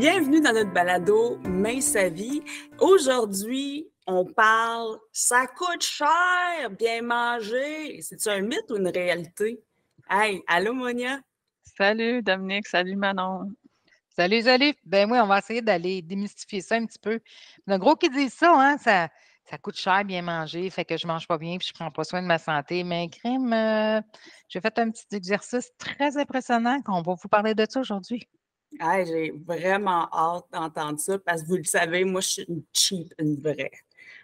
Bienvenue dans notre balado Main sa vie. Aujourd'hui, on parle « Ça coûte cher, bien manger ». C'est-tu un mythe ou une réalité? Hey, allô Monia? Salut Dominique, salut Manon. Salut, salut. Ben oui, on va essayer d'aller démystifier ça un petit peu. Il y en a gros qui disent ça, hein, ça coûte cher bien manger, fait que je mange pas bien puis je prends pas soin de ma santé. Mais crime, j'ai fait un petit exercice très impressionnant qu'on va vous parler de ça aujourd'hui. Hey, j'ai vraiment hâte d'entendre ça parce que vous le savez, moi, je suis une cheap, une vraie.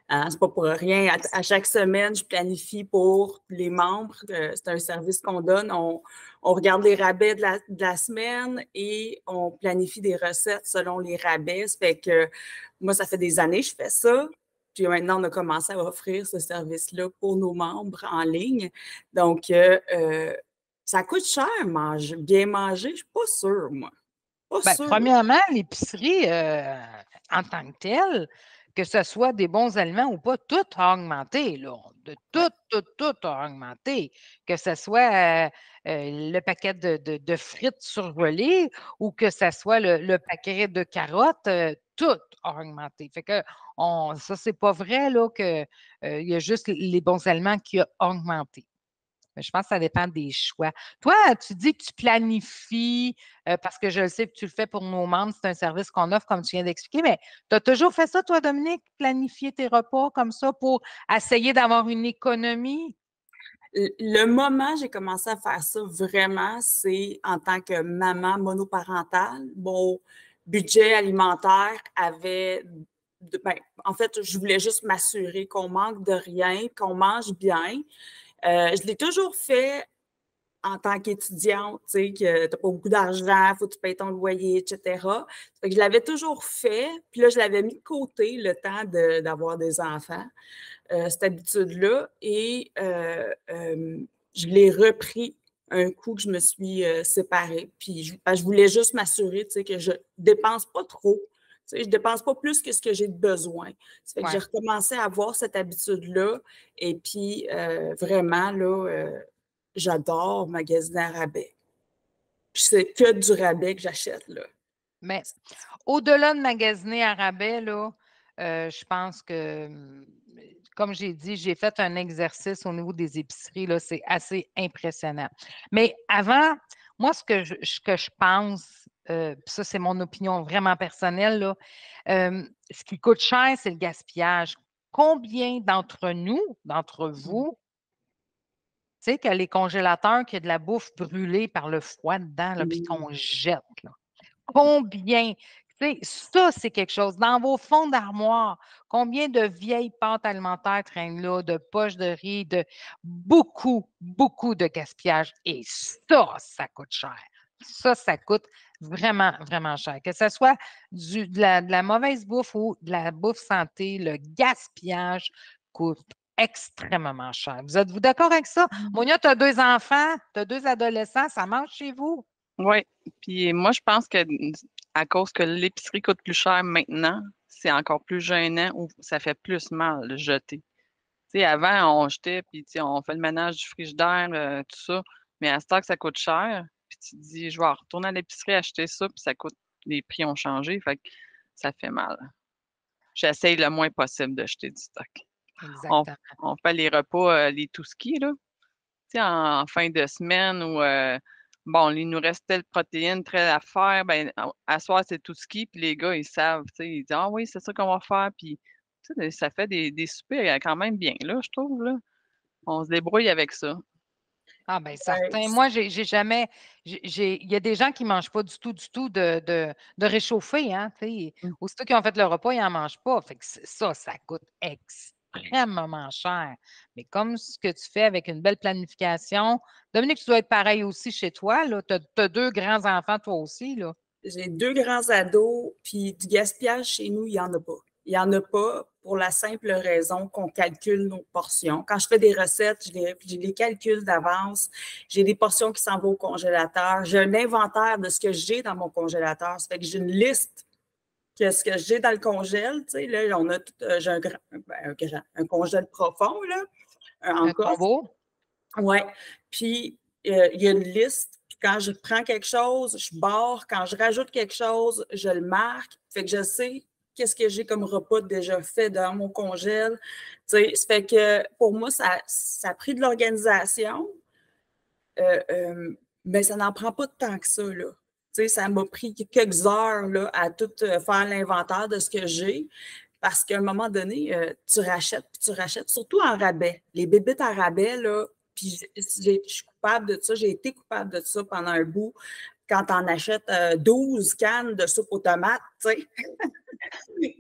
Hein, c'est pas pour rien. À chaque semaine, je planifie pour les membres. C'est un service qu'on donne. On regarde les rabais de la semaine et on planifie des recettes selon les rabais. Ça fait que moi, ça fait des années que je fais ça. Puis maintenant, on a commencé à offrir ce service-là pour nos membres en ligne. Donc, ça coûte cher, bien manger. Je suis pas sûre, moi. Pas Ben, sûre. premièrement, l'épicerie en tant que telle, que ce soit des bons aliments ou pas, tout a augmenté, là. Tout a augmenté. Que ce soit le paquet de frites surgelées ou que ce soit le paquet de carottes, tout a augmenté. Fait que ça, c'est pas vrai, là, qu'il y a juste les bons aliments qui ont augmenté. Mais je pense que ça dépend des choix. Toi, tu dis que tu planifies, parce que je le sais que tu le fais pour nos membres, c'est un service qu'on offre, comme tu viens d'expliquer, mais tu as toujours fait ça, toi, Dominique, planifier tes repas comme ça pour essayer d'avoir une économie? Le moment où j'ai commencé à faire ça vraiment, c'est en tant que maman monoparentale. Mon budget alimentaire avait... en fait, je voulais juste m'assurer qu'on manque de rien, qu'on mange bien. Je l'ai toujours fait en tant qu'étudiante, tu sais, que tu n'as pas beaucoup d'argent, il faut que tu payes ton loyer, etc. Fait que je l'avais toujours fait, puis là, je l'avais mis de côté le temps d'avoir des enfants, cette habitude-là, et je l'ai repris un coup que je me suis séparée. Puis je voulais juste m'assurer, tu sais, que je dépense pas trop. Tu sais, je dépense pas plus que ce que j'ai de besoin. Ça fait que j'ai recommencé à avoir cette habitude-là. Et puis, vraiment, là, j'adore magasiner à rabais. Puis c'est que du rabais que j'achète, là. Mais au-delà de magasiner à rabais, là, je pense que, comme j'ai dit, j'ai fait un exercice au niveau des épiceries, là, c'est assez impressionnant. Mais avant, moi, ce que je pense, puis ça, c'est mon opinion vraiment personnelle, là, ce qui coûte cher, c'est le gaspillage. Combien d'entre nous, d'entre vous, tu sais, que les congélateurs, qu'il y a de la bouffe brûlée par le froid dedans, là, puis qu'on jette, là? Combien? Tu sais, ça, c'est quelque chose. Dans vos fonds d'armoire, combien de vieilles pâtes alimentaires traînent là, de poches de riz, de beaucoup, beaucoup de gaspillage. Et ça coûte cher. Ça coûte vraiment, vraiment cher. Que ce soit de la mauvaise bouffe ou de la bouffe santé, le gaspillage coûte extrêmement cher. Vous êtes-vous d'accord avec ça? Monia, tu as 2 enfants, tu as 2 adolescents, ça mange chez vous? Oui, puis moi, je pense que à cause que l'épicerie coûte plus cher maintenant, c'est encore plus gênant ou ça fait plus mal de jeter. Tu sais, avant, on jetait, puis tu sais, on fait le ménage du frigidaire, tout ça, mais à ce temps que ça coûte cher, puis tu te dis, je vais retourner à l'épicerie acheter ça, puis ça coûte, les prix ont changé, fait que ça fait mal. J'essaye le moins possible de jeter du stock. On, Exactement. on fait les repas, les tout-ski, là. Tu sais, en fin de semaine où, bon, il nous reste telle protéine, telle affaire, ben, à soir, c'est tout ski, puis les gars, ils savent, tu sais, ils disent, ah oui, c'est ça qu'on va faire, puis tu sais, ça fait des soupers quand même bien, là, je trouve, là. On se débrouille avec ça. Ah bien, Ouais. certain. Moi, j'ai jamais. Il y a des gens qui ne mangent pas du tout de réchauffer, hein. Tu sais. Mm. Aussitôt qu'ils ont fait le repas, ils n'en mangent pas. Fait que ça coûte extrêmement cher. Mais comme ce que tu fais avec une belle planification, Dominique, tu dois être pareil aussi chez toi, là. Tu as 2 grands-enfants, toi aussi, là. J'ai 2 grands ados, puis du gaspillage chez nous, il n'y en a pas. Il n'y en a pas pour la simple raison qu'on calcule nos portions. Quand je fais des recettes, je les calcule d'avance. J'ai des portions qui s'en vont au congélateur. J'ai un inventaire de ce que j'ai dans mon congélateur. Ça fait que j'ai une liste de ce que j'ai dans le congèle. Tu sais, là, on a tout, j'ai un congèle profond, là, en Un coffre. combo. Oui. Puis, il y a une liste. Puis quand je prends quelque chose, je barre. Quand je rajoute quelque chose, je le marque. Fait que je sais qu'est-ce que j'ai comme repas déjà fait dans mon congèle. Tu sais, ça fait que pour moi, ça a pris de l'organisation, mais ça n'en prend pas tant que ça, là. Tu sais, ça m'a pris quelques heures là, à tout faire l'inventaire de ce que j'ai. Parce qu'à un moment donné, tu rachètes, surtout en rabais. Les bébites en rabais, là, puis je suis coupable de ça, j'ai été coupable de ça pendant un bout, quand on achètes 12 cannes de soupe aux tomates, tu sais,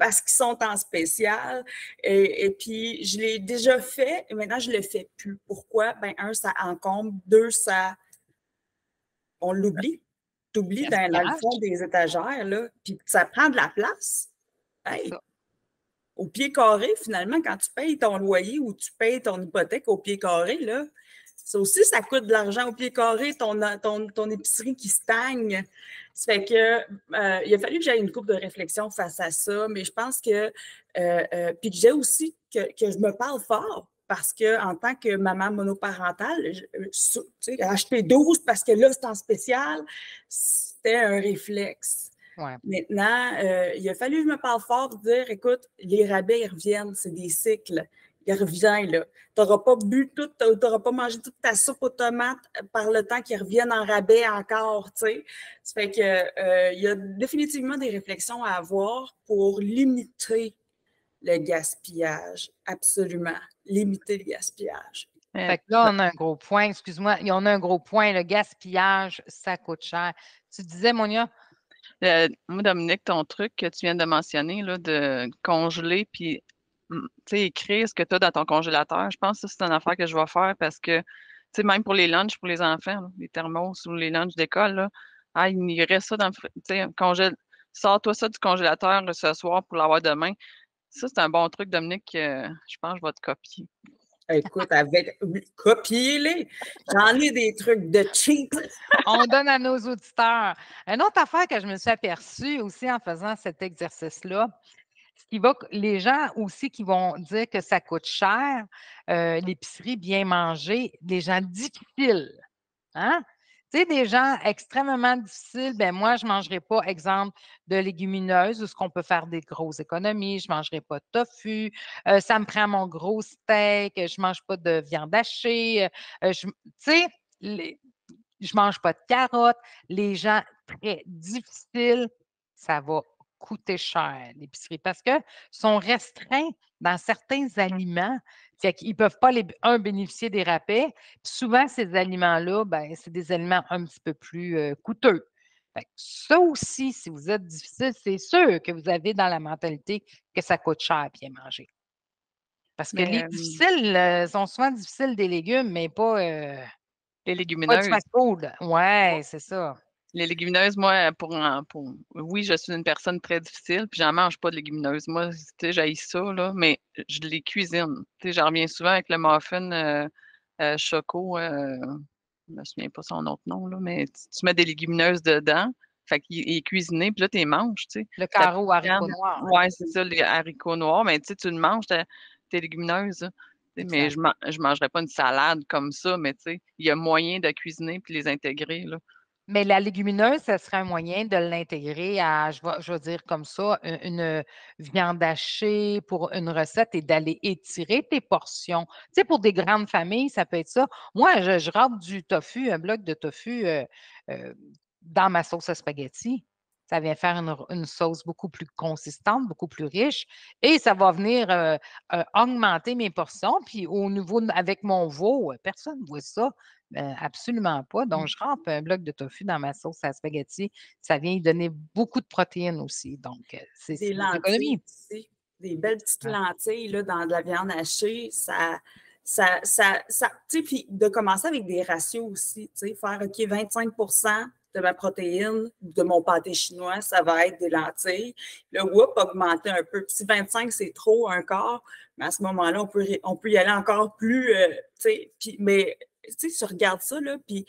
parce qu'ils sont en spécial. Et puis, je l'ai déjà fait, et maintenant, je ne le fais plus. Pourquoi? Ben, un, ça encombre. Deux, on l'oublie. Tu oublies dans le fond des étagères, là, puis ça prend de la place. Hey, au pied carré, finalement, quand tu payes ton loyer ou tu payes ton hypothèque au pied carré, là, ça aussi, ça coûte de l'argent au pied carré, ton épicerie qui stagne. Ça fait que il a fallu que j'aie une couple de réflexion face à ça, mais je pense que puis que j'ai aussi que je me parle fort parce qu'en tant que maman monoparentale, tu sais, acheter 12 parce que là, c'est en spécial, c'était un réflexe. Ouais. Maintenant, il a fallu que je me parle fort pour dire, écoute, les rabais, ils reviennent, c'est des cycles. Il revient, là. Tu n'auras pas bu tout, tu n'auras pas mangé toute ta soupe aux tomates par le temps qu'ils reviennent en rabais encore, tu sais. Ça fait que il y a définitivement des réflexions à avoir pour limiter le gaspillage. Absolument. Limiter le gaspillage. Fait que là, on a un gros point, excuse-moi, on a un gros point, le gaspillage, ça coûte cher. Tu disais, Monia? Moi, Dominique, ton truc que tu viens de mentionner, là, de congeler puis écrire ce que tu as dans ton congélateur, je pense que c'est une affaire que je vais faire parce que, même pour les lunchs pour les enfants, là, les thermos ou les lunchs d'école, là, il reste ça dans le sors-toi ça du congélateur ce soir pour l'avoir demain. Ça, c'est un bon truc, Dominique, je pense que je vais te copier. Écoute, copiez-les. J'en ai des trucs de cheap. On donne à nos auditeurs. Une autre affaire que je me suis aperçue aussi en faisant cet exercice-là, les gens aussi qui vont dire que ça coûte cher, l'épicerie bien manger, des gens difficiles. Hein? Tu sais, des gens extrêmement difficiles, ben moi, je ne mangerai pas, exemple, de légumineuses, où ce qu'on peut faire des grosses économies. Je ne mangerai pas de tofu. Ça me prend mon gros steak. Je ne mange pas de viande hachée. Tu sais, je ne mange pas de carottes. Les gens très difficiles, ça va coûter cher, l'épicerie, parce qu'ils sont restreints dans certains aliments. Fait qu'ils ne peuvent pas, bénéficier des rabais. Puis souvent, ces aliments-là, ben, c'est des aliments un petit peu plus coûteux. Fait que ça aussi, si vous êtes difficile, c'est sûr que vous avez dans la mentalité que ça coûte cher bien manger. Parce que les difficiles sont souvent difficiles des légumes, mais pas, les pas légumineuses. du fast-food. Oui, c'est ça. Les légumineuses, moi, oui, je suis une personne très difficile, puis j'en mange pas de légumineuses. Moi, tu sais, j'haïs ça, là, mais je les cuisine. Tu sais, j'en reviens souvent avec le muffin choco, je me souviens pas son autre nom, là, mais tu mets des légumineuses dedans, fait qu'il est cuisiné, puis là, tu les manges, tu sais. Le carreau haricot noir. Oui, c'est ça, les haricots noirs, mais tu sais, tu le manges, tes légumineuses, là. Mais je ne mangerais pas une salade comme ça, mais tu sais, il y a moyen de cuisiner puis les intégrer, là. Mais la légumineuse, ça serait un moyen de l'intégrer à, je vais dire comme ça, une viande hachée pour une recette et d'aller étirer tes portions. Tu sais, pour des grandes familles, ça peut être ça. Moi, je rentre du tofu, un bloc de tofu dans ma sauce à spaghetti. Ça vient faire une sauce beaucoup plus consistante, beaucoup plus riche et ça va venir augmenter mes portions. Puis au niveau, avec mon veau, personne ne voit ça. Absolument pas. Donc, je rentre un bloc de tofu dans ma sauce à spaghetti. Ça vient y donner beaucoup de protéines aussi. Donc, c'est des une lentilles, économie. des belles petites lentilles là, dans de la viande hachée, tu sais, puis de commencer avec des ratios aussi, tu sais, faire, OK, 25 de ma protéine, de mon pâté chinois, ça va être des lentilles. Le whoop, augmenter un peu. Puis si 25, c'est trop, un quart, mais à ce moment-là, on peut y aller encore plus, tu sais, mais tu sais, tu regardes ça, là, puis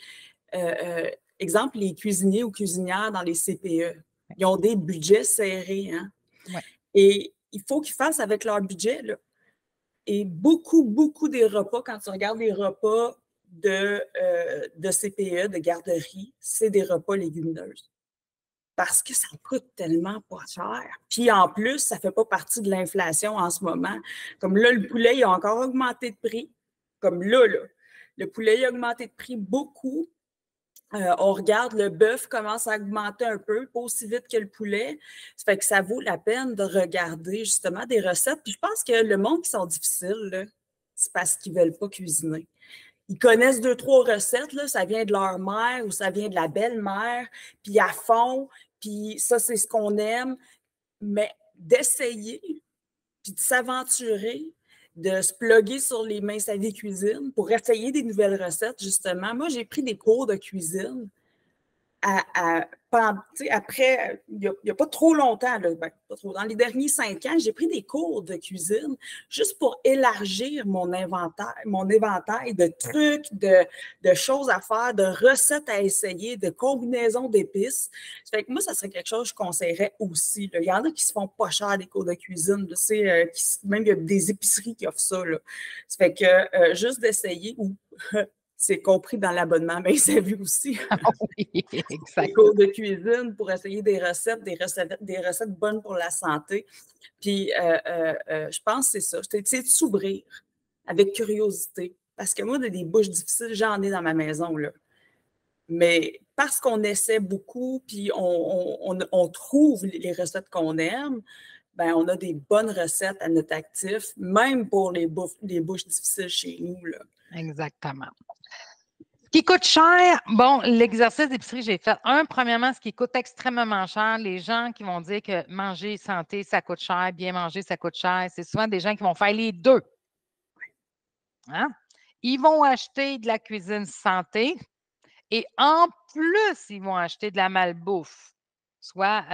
exemple, les cuisiniers ou cuisinières dans les CPE, ils ont des budgets serrés, hein? Ouais. Et il faut qu'ils fassent avec leur budget, là. Et beaucoup des repas, quand tu regardes les repas de CPE, de garderie, c'est des repas légumineuses. Parce que ça coûte tellement pas cher. Puis en plus, ça ne fait pas partie de l'inflation en ce moment. Comme là, le poulet, il a encore augmenté de prix. Comme là, le poulet, il a augmenté de prix beaucoup. On regarde, le bœuf commence à augmenter un peu, pas aussi vite que le poulet. Ça fait que ça vaut la peine de regarder justement des recettes. Puis je pense que le monde qui sont difficiles, là, c'est parce qu'ils ne veulent pas cuisiner. Ils connaissent 2-3 recettes, là, ça vient de leur mère ou ça vient de la belle-mère, puis à fond, puis ça, c'est ce qu'on aime. Mais d'essayer, puis de s'aventurer, de se plugger sur les mains sa vie cuisine pour essayer des nouvelles recettes, justement. Moi, j'ai pris des cours de cuisine après, il n'y a pas trop longtemps, là, pas trop, dans les derniers 5 ans, j'ai pris des cours de cuisine juste pour élargir mon éventail de trucs, de choses à faire, de recettes à essayer, de combinaisons d'épices. Ça fait que moi, ça serait quelque chose que je conseillerais aussi. Là. Il y en a qui se font pas cher des cours de cuisine. Là, même il y a des épiceries qui offrent ça. Là. Ça fait que juste d'essayer ou c'est compris dans l'abonnement, mais ça vu aussi. Oui, exact. Des cours de cuisine pour essayer des recettes bonnes pour la santé. Puis, je pense que c'est ça. C'est de s'ouvrir avec curiosité. Parce que moi, des bouches difficiles, j'en ai dans ma maison, là. Mais parce qu'on essaie beaucoup, puis on trouve les recettes qu'on aime, ben on a des bonnes recettes à notre actif, même pour les bouches difficiles chez nous, là. Exactement. Ce qui coûte cher, bon, l'exercice d'épicerie, j'ai fait premièrement, ce qui coûte extrêmement cher, les gens qui vont dire que manger santé, ça coûte cher, bien manger, ça coûte cher, c'est souvent des gens qui vont faire les deux. Hein? Ils vont acheter de la cuisine santé et en plus, ils vont acheter de la malbouffe, soit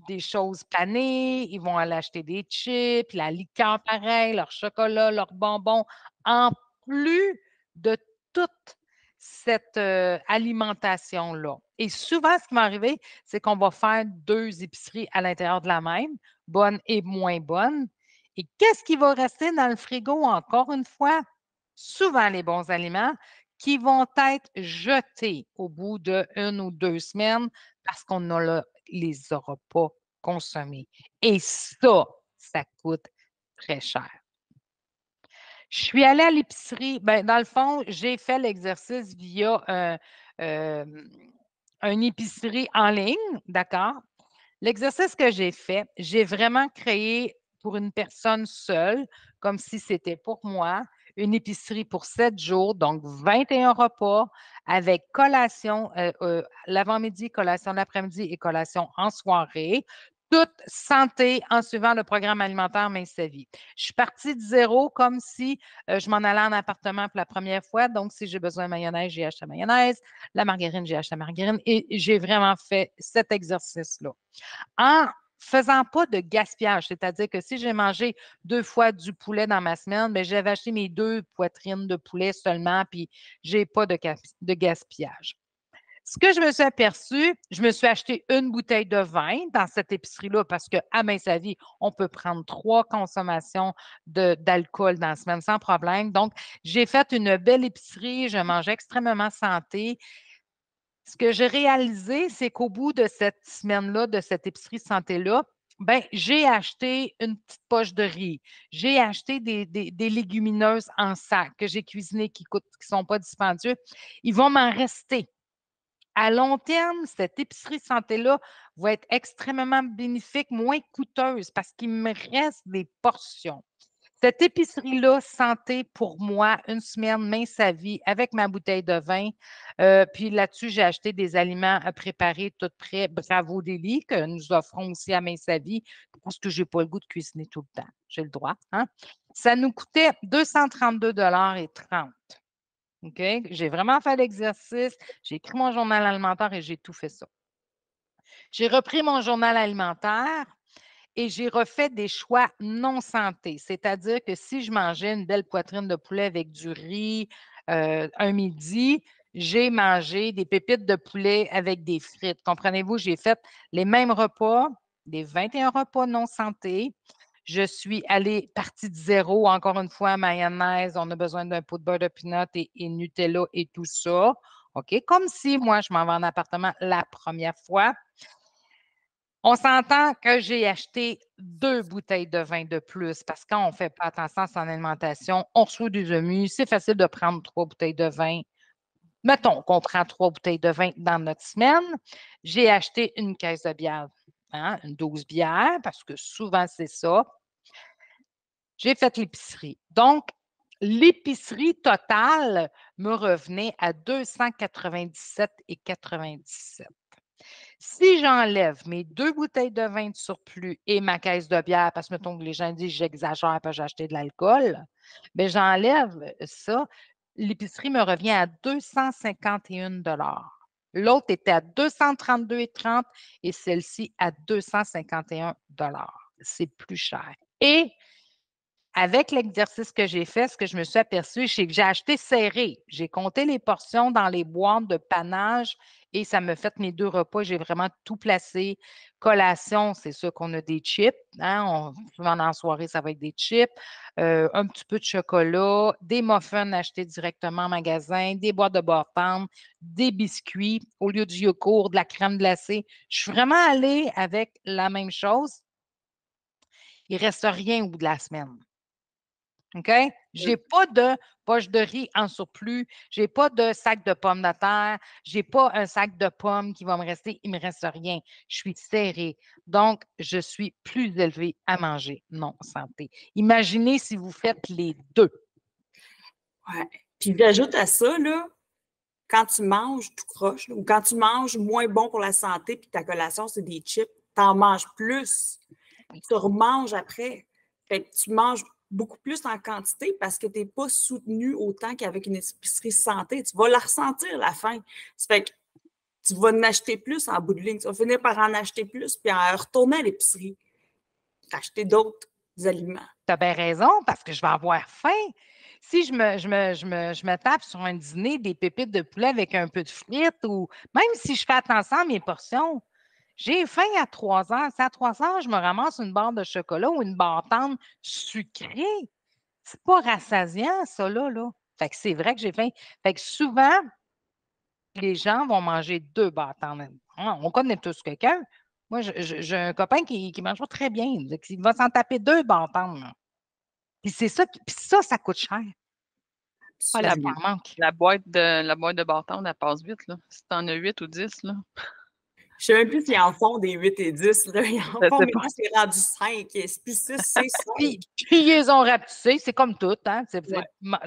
des choses panées, ils vont aller acheter des chips, la liqueur pareil, leur chocolat, leurs bonbons, en plus de toute cette alimentation-là. Et souvent, ce qui va arriver, c'est qu'on va faire 2 épiceries à l'intérieur de la même, bonne et moins bonne. Et qu'est-ce qui va rester dans le frigo, encore une fois? Souvent les bons aliments qui vont être jetés au bout d'1 ou 2 semaines parce qu'on ne les aura pas consommés. Et ça coûte très cher. Je suis allée à l'épicerie. Ben, dans le fond, j'ai fait l'exercice via une épicerie en ligne, d'accord? L'exercice que j'ai fait, j'ai vraiment créé pour une personne seule, comme si c'était pour moi, une épicerie pour 7 jours, donc 21 repas avec collation l'avant-midi, collation l'après-midi et collation en soirée. Toute santé en suivant le programme alimentaire Mince sa vie. Je suis partie de zéro comme si je m'en allais en appartement pour la première fois. Donc, si j'ai besoin de mayonnaise, j'ai acheté la mayonnaise. La margarine, j'ai acheté la margarine. Et j'ai vraiment fait cet exercice-là. En faisant pas de gaspillage, c'est-à-dire que si j'ai mangé 2 fois du poulet dans ma semaine, bien, j'avais acheté mes 2 poitrines de poulet seulement, puis je n'ai pas de gaspillage. Ce que je me suis aperçue, je me suis acheté une bouteille de vin dans cette épicerie-là parce qu'à Mince sa vie, on peut prendre 3 consommations d'alcool dans la semaine sans problème. Donc, j'ai fait une belle épicerie, je mangeais extrêmement santé. Ce que j'ai réalisé, c'est qu'au bout de cette semaine-là, de cette épicerie santé-là, ben, j'ai acheté une petite poche de riz. J'ai acheté des légumineuses en sac que j'ai cuisinées qui ne sont pas dispendieux. Ils vont m'en rester. À long terme, cette épicerie santé-là va être extrêmement bénéfique, moins coûteuse parce qu'il me reste des portions. Cette épicerie-là, santé pour moi, une semaine, Mince sa vie, avec ma bouteille de vin. Puis là-dessus, j'ai acheté des aliments préparés tout prêts, Bravo Deli, que nous offrons aussi à Mince sa vie, parce que je n'ai pas le goût de cuisiner tout le temps. J'ai le droit. Hein? Ça nous coûtait 232,30 $. OK? J'ai vraiment fait l'exercice, j'ai écrit mon journal alimentaire et j'ai tout fait ça. J'ai repris mon journal alimentaire et j'ai refait des choix non santé. C'est-à-dire que si je mangeais une belle poitrine de poulet avec du riz un midi, j'ai mangé des pépites de poulet avec des frites. Comprenez-vous? J'ai fait les mêmes repas, les 21 repas non santé. Je suis partie de zéro, encore une fois, mayonnaise, on a besoin d'un pot de beurre de pinot et Nutella et tout ça. OK? Comme si moi, je m'en vais en appartement la première fois. On s'entend que j'ai acheté 2 bouteilles de vin de plus parce que quand on ne fait pas attention à son alimentation, on reçoit des humus, c'est facile de prendre 3 bouteilles de vin. Mettons qu'on prend 3 bouteilles de vin dans notre semaine. J'ai acheté une caisse de bière, une 12 bières, parce que souvent c'est ça. J'ai fait l'épicerie. Donc, l'épicerie totale me revenait à 297,97. Si j'enlève mes 2 bouteilles de vin de surplus et ma caisse de bière, parce que mettons que les gens disent que j'exagère parce que j'ai acheté de l'alcool, bien, j'enlève ça, l'épicerie me revient à 251 $. L'autre était à 232,30 et celle-ci à 251 $. C'est plus cher. Et avec l'exercice que j'ai fait, ce que je me suis aperçue, c'est que j'ai acheté serré. J'ai compté les portions dans les boîtes de panache et ça me fait mes 2 repas. J'ai vraiment tout placé. Collation, c'est sûr qu'on a des chips. Souvent en soirée, ça va être des chips. Un petit peu de chocolat, des muffins achetés directement en magasin, des boîtes de bâton, des biscuits au lieu du yogourt, de la crème glacée. Je suis vraiment allée avec la même chose. Il ne reste rien au bout de la semaine. OK? Je n'ai pas de poche de riz en surplus. Je n'ai pas de sac de pommes de terre. Je n'ai pas un sac de pommes qui va me rester. Il ne me reste rien. Je suis serrée. Donc, je suis plus élevée à manger. Non, santé. Imaginez si vous faites les deux. Ouais. Puis, j'ajoute à ça, là, quand tu manges tout croche, ou quand tu manges moins bon pour la santé, puis ta collation, c'est des chips, tu en manges plus. Tu remanges après. Fait que tu manges beaucoup plus en quantité parce que tu n'es pas soutenu autant qu'avec une épicerie santé. Tu vas la ressentir la faim. Ça fait que tu vas en acheter plus en bout de ligne. Tu vas finir par en acheter plus puis en retourner à l'épicerie. Acheter d'autres aliments. Tu as bien raison parce que je vais avoir faim. Si je me tape sur un dîner des pépites de poulet avec un peu de frites ou même si je fais attention à mes portions, j'ai faim à 3 heures. C'est à 3 heures, je me ramasse une barre de chocolat ou une bâtonne sucrée. C'est pas rassasiant, ça, là. Fait que c'est vrai que j'ai faim. Fait que souvent, les gens vont manger 2 bâtons. On connaît tous quelqu'un. Moi, j'ai un copain qui mange pas très bien. Il va s'en taper 2 bâtons. Puis c'est ça, puis ça coûte cher. Ah, la boîte de bâton, elle passe vite, là. Si tu en as 8 ou 10, là. Je sais même plus s'ils en font des 8 et 10. Là. Ils en font maintenant, c'est rendu 5. C'est plus 6, c'est 5. Puis ils les ont rapetissés, c'est comme tout. Hein?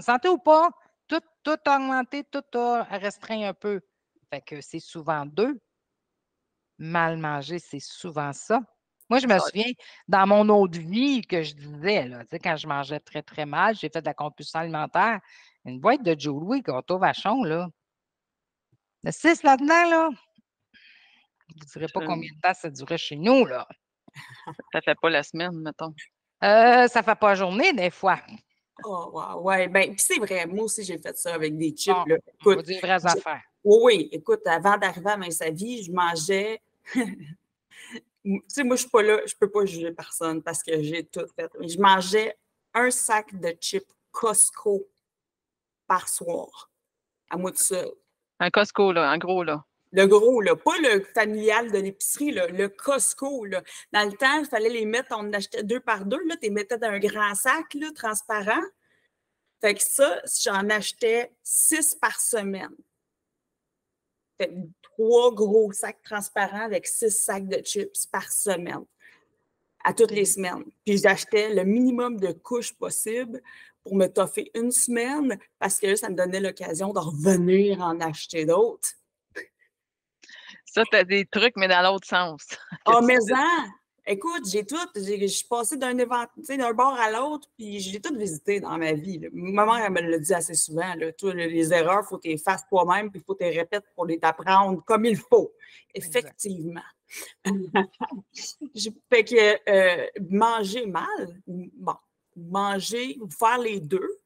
Santé ou pas, tout a augmenté, tout a restreint un peu. Fait que c'est souvent 2. Mal manger, c'est souvent ça. Moi, je me souviens, dans mon autre vie que je disais, là, quand je mangeais très, très mal, j'ai fait de la compulsion alimentaire. Une boîte de Joe Louis gâteau vachon, là. Le 6 là-dedans, là. Je ne dirais pas combien de temps ça durait chez nous, là. Ça ne fait pas la semaine, mettons. Ça ne fait pas la journée, des fois. Oh, wow, ouais. Ben, puis c'est vrai, moi aussi, j'ai fait ça avec des chips. Bon, là. Écoute, on va dire vraies affaires. Oui, écoute, avant d'arriver à Mince Vie, je mangeais. Tu sais, moi, je suis pas là, je peux pas juger personne parce que j'ai tout fait. Mais je mangeais un sac de chips Costco par soir, à moi tout seul. Un Costco, là, en gros, là. Le gros, là, pas le familial de l'épicerie, là, le Costco. Là. Dans le temps, il fallait les mettre, on en achetait 2 par 2, là, tu les mettais dans un grand sac là, transparent. Fait que ça, j'en achetais 6 par semaine. Fait 3 gros sacs transparents avec 6 sacs de chips par semaine, à toutes les semaines. Puis j'achetais le minimum de couches possible pour me toffer une semaine parce que là, ça me donnait l'occasion de revenir en acheter d'autres. Ça, tu as des trucs, mais dans l'autre sens. Ah, mais écoute, je suis passée d'un bord à l'autre, puis j'ai tout visité dans ma vie. Là. Ma mère, elle me l'a dit assez souvent. Là, les erreurs, il faut que tu les fasses toi-même, puis il faut que tu les répètes pour les t'apprendre comme il faut. Effectivement. Fait que manger mal, faire les deux,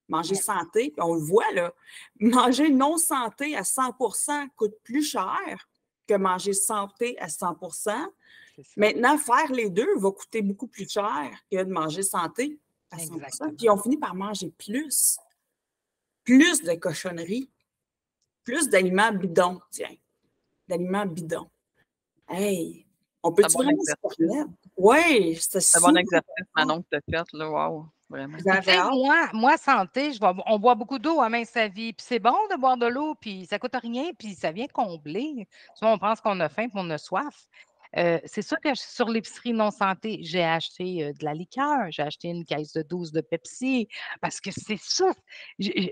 manger santé, puis on le voit, là, manger non santé à 100% coûte plus cher que manger santé à 100%. C'est ça. Maintenant, faire les deux va coûter beaucoup plus cher que de manger santé à 100%. Exactement. Puis on finit par manger plus de cochonneries, plus d'aliments bidons, tiens, d'aliments bidons. Hey, on peut-tu bon vraiment se exercice. permettre? Oui, c'est C'est un bon exercice, Manon, que tu as fait, là, wow, vraiment. Puis, tu sais, moi, santé, on boit beaucoup d'eau à Mince Sa Vie. Puis c'est bon de boire de l'eau, puis ça coûte rien, puis ça vient combler. Souvent, on pense qu'on a faim, puis on a soif. C'est sûr que sur l'épicerie non santé, j'ai acheté de la liqueur, j'ai acheté une caisse de 12 de Pepsi, parce que c'est ça.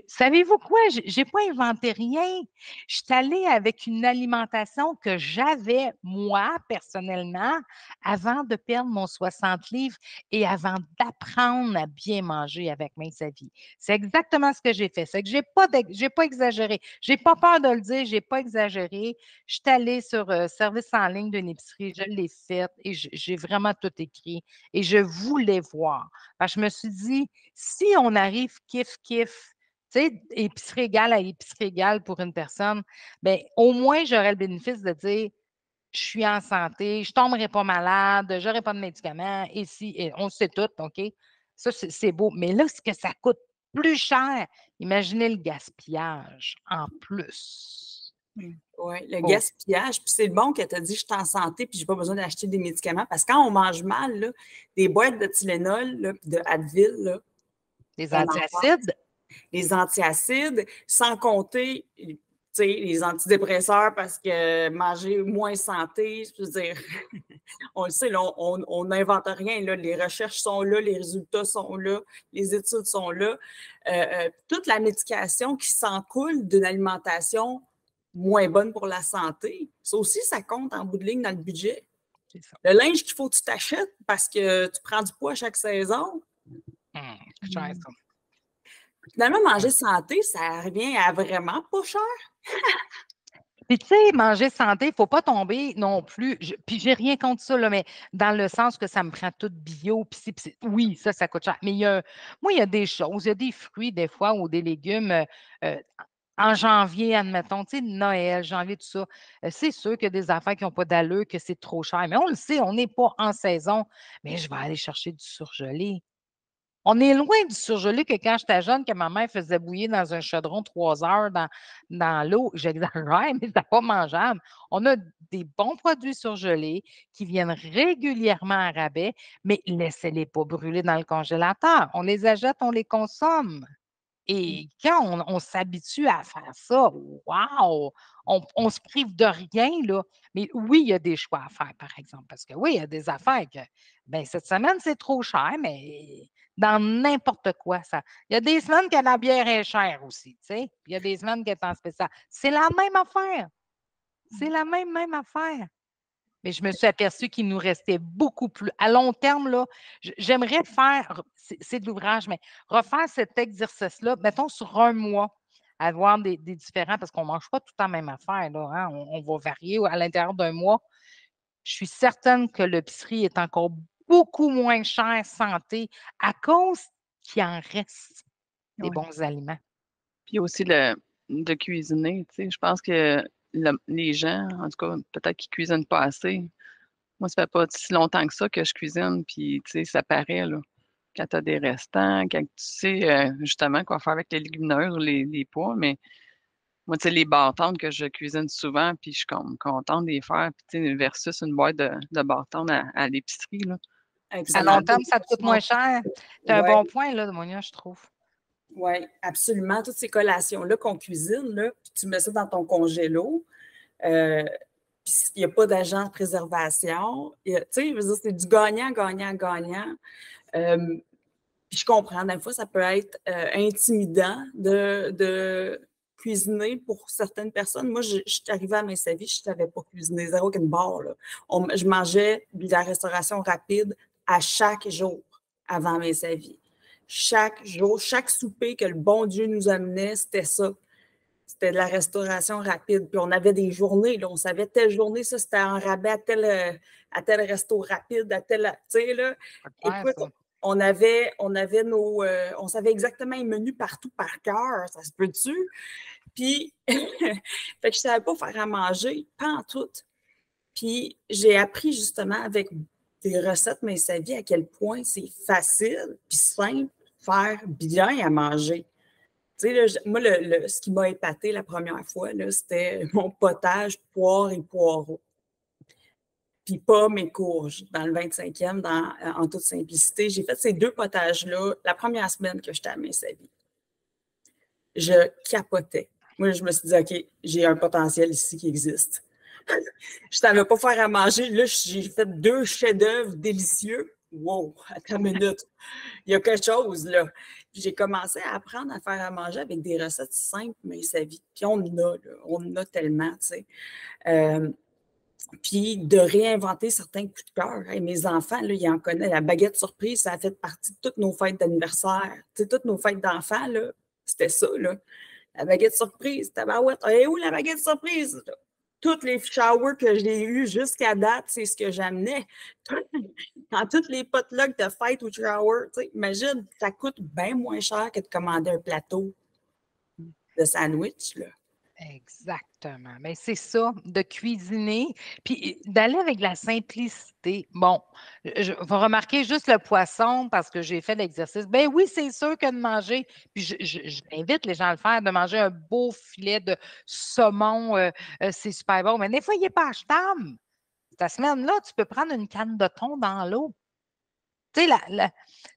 Savez-vous quoi? J'ai pas inventé rien. Je suis allée avec une alimentation que j'avais, moi, personnellement, avant de perdre mon 60 livres et avant d'apprendre à bien manger avec Mince Sa Vie. C'est exactement ce que j'ai fait. C'est que j'ai pas exagéré. J'ai pas peur de le dire, j'ai pas exagéré. Je suis allée sur service en ligne d'une épicerie, je l'ai faite et j'ai vraiment tout écrit et je voulais voir. Parce que je me suis dit, si on arrive kiff-kiff, tu sais, épicerie égale à épicerie égale pour une personne, bien, au moins, j'aurais le bénéfice de dire, je suis en santé, je ne tomberai pas malade, je n'aurai pas de médicaments, et on le sait tout, OK? Ça, c'est beau. Mais là, ce que ça coûte plus cher, imaginez le gaspillage en plus. Oui, le gaspillage. Puis c'est bon que tu as dit je suis en santé puis je n'ai pas besoin d'acheter des médicaments. Parce que quand on mange mal, là, des boîtes de Tylenol, là, de Advil, là, les antiacides. Les antiacides, sans compter les antidépresseurs parce que manger moins santé, je veux dire, on le sait, là, on n'invente rien. Là, les recherches sont là, les résultats sont là, les études sont là. Toute la médication qui s'en coule d'une alimentation moins bonne pour la santé, ça aussi, ça compte en bout de ligne dans le budget. C'est ça. Le linge qu'il faut que tu t'achètes parce que tu prends du poids chaque saison. C'est cher, ça. Finalement, manger santé, ça revient à vraiment pas cher. Puis, tu sais, manger santé, il ne faut pas tomber non plus. Puis, j'ai rien contre ça, là, mais dans le sens que ça me prend tout bio. Oui, ça coûte cher. Mais il y a des choses, il y a des fruits, des fois, ou des légumes. En janvier, admettons, tu sais, Noël, janvier, tout ça, c'est sûr qu'il y a des affaires qui n'ont pas d'allure, que c'est trop cher. Mais on le sait, on n'est pas en saison. Mais je vais aller chercher du surgelé. On est loin du surgelé que quand j'étais jeune, que ma mère faisait bouillir dans un chaudron 3 heures dans l'eau. J'exagère, mais c'est pas mangeable. On a des bons produits surgelés qui viennent régulièrement à rabais, mais laissez-les pas brûler dans le congélateur. On les achète, on les consomme. Et quand on s'habitue à faire ça, wow! On se prive de rien, là. Mais oui, il y a des choix à faire, par exemple. Parce que oui, il y a des affaires que, bien, cette semaine, c'est trop cher, mais dans n'importe quoi, ça. Il y a des semaines que la bière est chère aussi, tu sais. Puis il y a des semaines qu'elle est en spécial. C'est la même affaire. C'est la même affaire. Mais je me suis aperçue qu'il nous restait beaucoup plus. À long terme, là, j'aimerais faire, c'est de l'ouvrage, mais refaire cet exercice-là, mettons sur un mois, avoir des différents, parce qu'on ne mange pas tout le temps la même affaire, là, hein, on va varier à l'intérieur d'un mois. Je suis certaine que l'épicerie est encore beaucoup moins chère santé à cause qu'il en reste des bons aliments. Puis aussi de cuisiner, tu sais, je pense que les gens, en tout cas, peut-être qu'ils cuisinent pas assez. Moi, ça fait pas si longtemps que ça que je cuisine, puis tu sais, ça paraît, là. Quand tu as des restants, quand tu sais justement quoi faire avec les légumineuses ou les pois, mais moi, tu sais, les bâtons que je cuisine souvent, puis je suis comme contente de les faire, puis tu sais, versus une boîte de bâtons à l'épicerie, là. À long terme, ça te coûte moins cher. C'est un bon point, là, Monia, je trouve. Oui, absolument. Toutes ces collations-là qu'on cuisine, là, puis tu mets ça dans ton congélo, puis il n'y a pas d'agent de préservation. Tu sais, c'est du gagnant, gagnant, gagnant. Puis je comprends, des fois, ça peut être intimidant de cuisiner pour certaines personnes. Moi, je suis arrivée à Mince Sa Vie, je ne savais pas cuisiner, zéro qu'une barre. Là. Je mangeais de la restauration rapide à chaque jour avant Mince Sa Vie. Chaque jour, chaque souper que le bon Dieu nous amenait, c'était ça. C'était de la restauration rapide. Puis on avait des journées, là, on savait telle journée, ça, c'était en rabais à tel resto rapide, à tel. Tu sais, là. Écoute, on avait nos. On savait exactement les menus partout par cœur, ça se peut-tu? Puis, fait que je ne savais pas faire à manger, pas en tout. Puis j'ai appris justement avec des recettes Mais sa vie à quel point c'est facile puis simple faire bien à manger. Tu sais, là, moi, ce qui m'a épaté la première fois, là, c'était mon potage poire et poireaux. Puis pas mes courges dans le 25e, en toute simplicité. J'ai fait ces 2 potages-là la première semaine que j'étais à Mais sa vie. Je capotais. Moi, je me suis dit, OK, j'ai un potentiel ici qui existe. Je ne savais pas faire à manger. Là, j'ai fait 2 chefs-d'œuvre délicieux. Wow, attends une minute. Il y a quelque chose, là. Puis j'ai commencé à apprendre à faire à manger avec des recettes simples, Mais sa vie. Puis on en a, là. On en a tellement, tu sais. Puis de réinventer certains coups de cœur. Hey, mes enfants, là, ils en connaissent. La baguette surprise, ça a fait partie de toutes nos fêtes d'anniversaire. Tu sais, toutes nos fêtes d'enfants, là, c'était ça, là. La baguette surprise, tabarouette. Et où la baguette surprise? Là? Toutes les showers que j'ai eus jusqu'à date, c'est ce que j'amenais. Dans toutes les potlucks de fête ou de shower, imagine, ça coûte bien moins cher que de commander un plateau de sandwich, là. Exactement. Mais c'est ça, de cuisiner, puis d'aller avec la simplicité. Bon, je vais remarquer juste le poisson parce que j'ai fait l'exercice. Ben oui, c'est sûr que de manger, puis j'invite les gens à le faire, de manger un beau filet de saumon, c'est super bon. Mais des fois, il n'est pas achetable. Ta semaine-là, tu peux prendre une canne de thon dans l'eau. Tu sais,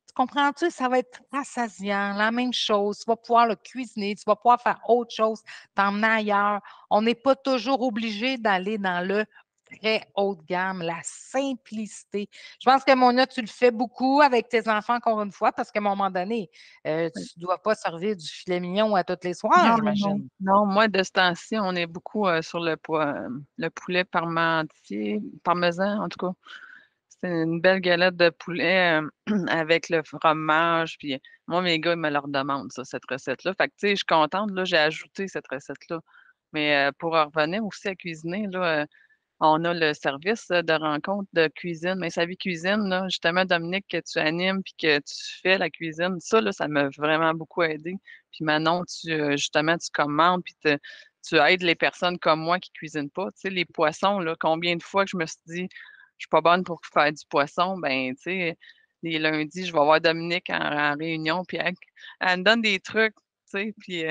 tu comprends-tu? Ça va être rassasiant, la même chose. Tu vas pouvoir le cuisiner, tu vas pouvoir faire autre chose, t'emmener ailleurs. On n'est pas toujours obligé d'aller dans le très haut de gamme, la simplicité. Je pense que Mona, tu le fais beaucoup avec tes enfants, encore une fois, parce qu'à un moment donné, tu ne dois pas servir du filet mignon à tous les soirs, Non, j'imagine. non, moi, de ce temps-ci, on est beaucoup sur le poulet parmesan, en tout cas. C'est une belle galette de poulet avec le fromage. Puis moi, mes gars, ils me leur demandent, ça, cette recette-là. Fait que, tu sais, je suis contente, là, j'ai ajouté cette recette-là. Mais pour en revenir aussi à cuisiner, là, on a le service de rencontre de cuisine. Mais sa vie cuisine, là, justement, Dominique, que tu animes puis que tu fais la cuisine, ça, là, ça m'a vraiment beaucoup aidé. Puis Manon, justement, tu commandes puis tu aides les personnes comme moi qui cuisinent pas. Tu sais, les poissons, là, combien de fois que je me suis dit, je suis pas bonne pour faire du poisson, ben, tu sais, les lundis, je vais voir Dominique en réunion, puis elle me donne des trucs, tu sais, puis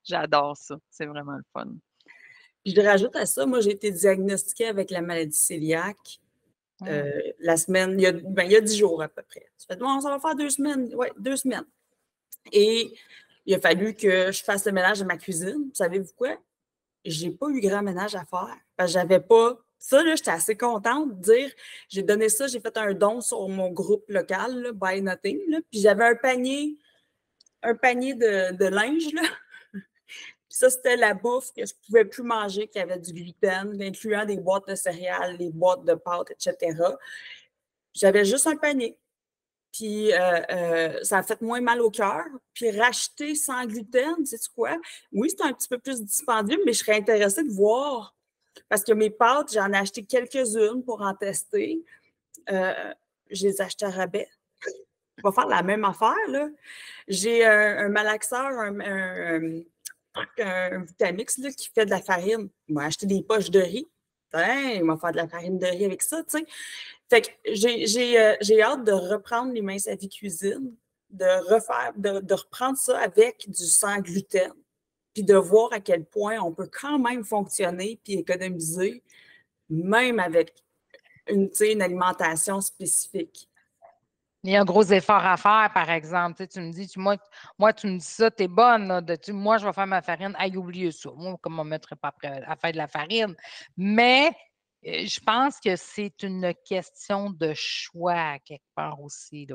j'adore ça. C'est vraiment le fun. Je rajoute à ça, moi, j'ai été diagnostiquée avec la maladie cœliaque la semaine, il y a 10 jours à peu près. Ça fait, bon, ça va faire 2 semaines. Oui, 2 semaines. Et il a fallu que je fasse le ménage de ma cuisine. Savez-vous quoi? J'ai pas eu grand ménage à faire. Parce que j'avais pas. Ça, là, j'étais assez contente de dire, j'ai donné ça, j'ai fait un don sur mon groupe local, là, Buy Nothing, là, puis j'avais un panier de linge, là. Puis ça, c'était la bouffe que je ne pouvais plus manger, qui avait du gluten, incluant des boîtes de céréales, des boîtes de pâtes, etc. J'avais juste un panier. Puis ça a fait moins mal au cœur. Puis racheter sans gluten, sais-tu quoi? Oui, c'est un petit peu plus dispendieux, mais je serais intéressée de voir. Parce que mes pâtes, j'en ai acheté quelques-unes pour en tester. Je les ai achetées à rabais. On va faire la même affaire, là. J'ai un malaxeur, un Vitamix là, qui fait de la farine. Il m'a acheté des poches de riz. Il m'a fait de la farine de riz avec ça, tu sais. Fait que j'ai hâte de reprendre les Minces à vie cuisine, de reprendre ça avec du sans gluten, puis de voir à quel point on peut quand même fonctionner puis économiser, même avec une alimentation spécifique. Il y a un gros effort à faire, par exemple. Tu me dis, moi, tu me dis ça, t'es bonne. Là, moi, je vais faire ma farine. Aïe, oubliez ça. Moi, comme on ne mettrait pas prêt à faire de la farine. Mais je pense que c'est une question de choix, quelque part aussi.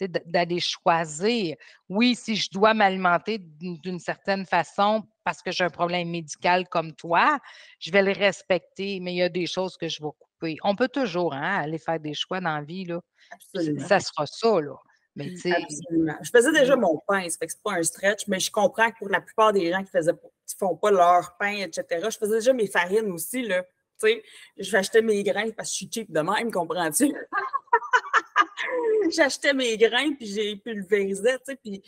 D'aller choisir. Oui, si je dois m'alimenter d'une certaine façon parce que j'ai un problème médical comme toi, je vais le respecter, mais il y a des choses que je vais couper. On peut toujours aller faire des choix dans la vie, là. Absolument. Ça sera ça, là. Mais absolument. Je faisais déjà mon pain, ça fait que c'est pas un stretch, mais je comprends que pour la plupart des gens qui ne font pas leur pain, etc., je faisais déjà mes farines aussi, là. Tu sais, j'achetais mes grains parce que je suis cheap de même, comprends-tu? J'achetais mes grains, puis j'ai pulvérisé, tu sais, puis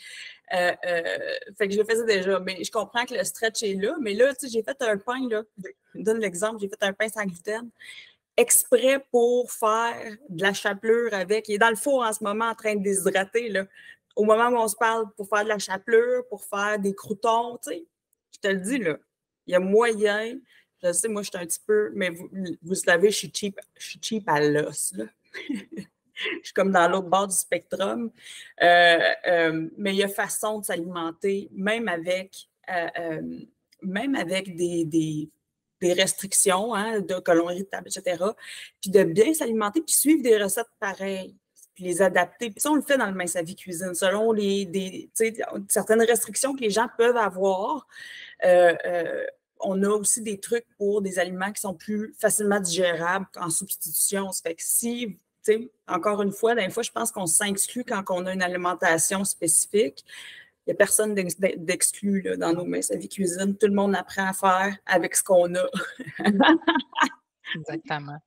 fait que je le faisais déjà. Mais je comprends que le stretch est là, mais là, tu sais, j'ai fait un pain, là, je donne l'exemple, j'ai fait un pain sans gluten. exprès pour faire de la chapelure avec. Il est dans le four en ce moment en train de déshydrater, là. Au moment où on se parle, pour faire de la chapelure, pour faire des croûtons, tu sais, je te le dis, là, il y a moyen. Je sais, moi, je suis un petit peu, mais vous savez, je suis cheap à l'os, là. Je suis comme dans l'autre bord du spectrum. Mais il y a façon de s'alimenter, même avec des restrictions, hein, de calories de table, etc. Puis de bien s'alimenter, puis suivre des recettes pareilles, puis les adapter. Puis ça, on le fait dans le Mince à vie cuisine, selon certaines restrictions que les gens peuvent avoir. On a aussi des trucs pour des aliments qui sont plus facilement digérables en substitution. Ça fait que si, encore une fois, des fois, je pense qu'on s'exclut quand on a une alimentation spécifique. Il n'y a personne d'exclu dans nos Mince à vie cuisine. Tout le monde apprend à faire avec ce qu'on a. Exactement.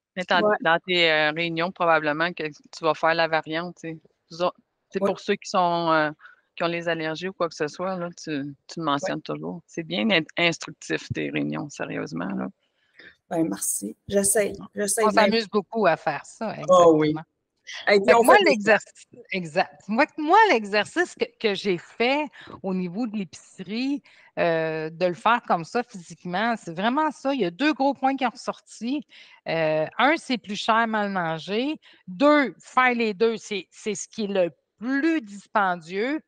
Dans tes réunions, probablement que tu vas faire la variante. C'est pour ceux qui ont les allergies ou quoi que ce soit, là, tu le mentionnes toujours. C'est bien instructif, tes réunions, sérieusement. Là. Ben, merci. J'essaie. On s'amuse beaucoup à faire ça. Exactement. Oh oui. Moi, l'exercice que j'ai fait au niveau de l'épicerie, de le faire comme ça physiquement, c'est vraiment ça. Il y a 2 gros points qui ont ressorti. Un, c'est plus cher, mal mangé. 2, faire les deux, c'est ce qui est le plus dispendieux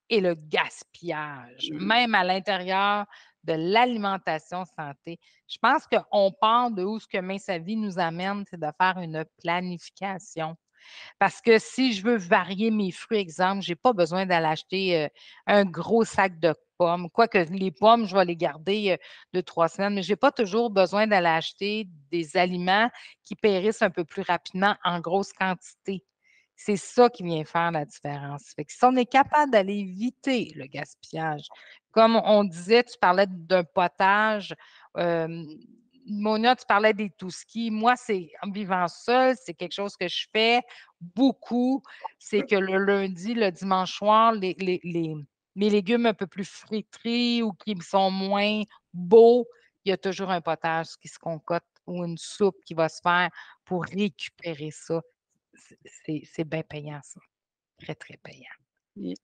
et le gaspillage, même à l'intérieur de l'alimentation santé. Je pense qu'on part de où ce que Mince à vie nous amène, c'est de faire une planification. Parce que si je veux varier mes fruits, exemple, je n'ai pas besoin d'aller acheter un gros sac de pommes. Quoique les pommes, je vais les garder 2-3 semaines, mais je n'ai pas toujours besoin d'aller acheter des aliments qui périssent un peu plus rapidement en grosse quantité. C'est ça qui vient faire la différence. Fait que si on est capable d'aller éviter le gaspillage, comme on disait, tu parlais d'un potage, Mona, tu parlais des tout-skis. Moi, c'est en vivant seule, c'est quelque chose que je fais beaucoup. C'est que le lundi, le dimanche soir, les légumes un peu plus fritris ou qui sont moins beaux, il y a toujours un potage qui se concote ou une soupe qui va se faire pour récupérer ça. C'est bien payant, ça. Très, très payant.